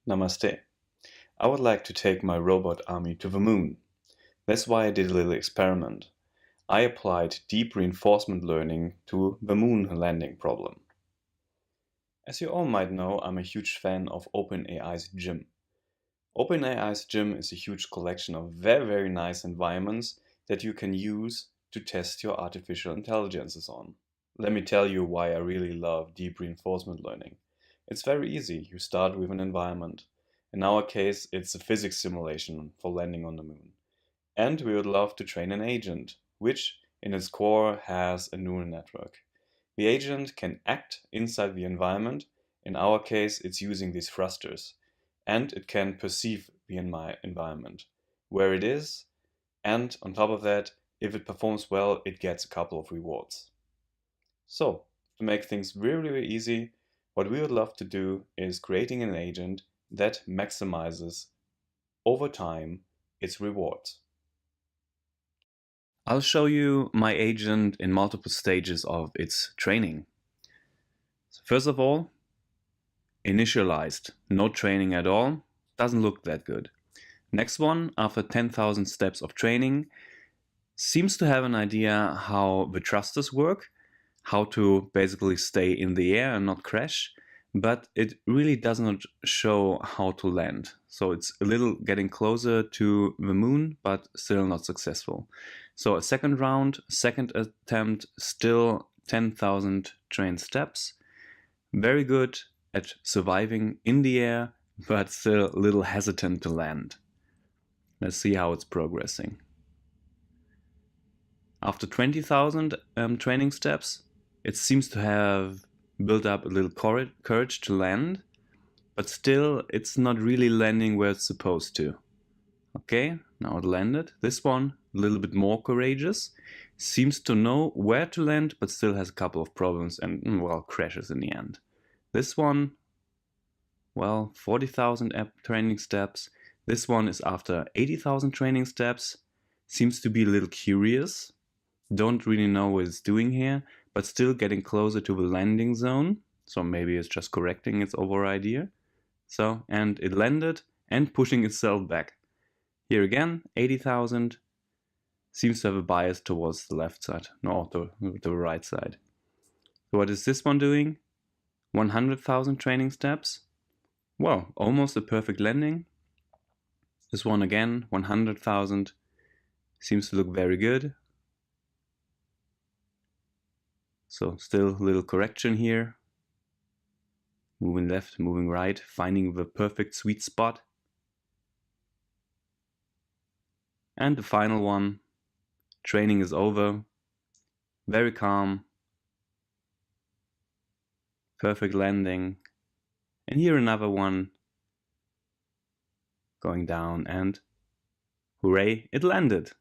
Namaste. I would like to take my robot army to the moon. That's why I did a little experiment. I applied deep reinforcement learning to the moon landing problem. As you all might know, I'm a huge fan of OpenAI's Gym. OpenAI's Gym is a huge collection of very nice environments that you can use to test your artificial intelligences on. Let me tell you why I really love deep reinforcement learning. It's very easy. You start with an environment. In our case, it's a physics simulation for landing on the moon. And we would love to train an agent, which in its core has a neural network. The agent can act inside the environment. In our case, it's using these thrusters. And it can perceive the environment, where it is, and on top of that, if it performs well, it gets a couple of rewards. So, to make things really easy, what we would love to do is creating an agent that maximizes over time its rewards. I'll show you my agent in multiple stages of its training. So first of all, initialized, no training at all, doesn't look that good. Next one, after 10,000 steps of training, seems to have an idea how the thrusters work, how to basically stay in the air and not crash, but it really does not show how to land. So it's a little getting closer to the moon, but still not successful. So a second round, second attempt, still 10,000 trained steps. Very good at surviving in the air, but still a little hesitant to land. Let's see how it's progressing. After 20,000 training steps, it seems to have built up a little courage to land, but still it's not really landing where it's supposed to. Okay, now it landed. This one, a little bit more courageous, seems to know where to land, but still has a couple of problems and, well, crashes in the end. This one, well, 40,000 training steps. This one is after 80,000 training steps. Seems to be a little curious. Don't really know what it's doing here, but still getting closer to the landing zone. So maybe it's just correcting its overall idea. So, and it landed and pushing itself back. Here again, 80,000. Seems to have a bias towards the left side, no, to the right side. So what is this one doing? 100,000 training steps. Well, almost a perfect landing. This one again, 100,000. Seems to look very good. So still a little correction here. Moving left, moving right, finding the perfect sweet spot. And the final one, training is over. Very calm. Perfect landing. And here another one. Going down and hooray, it landed.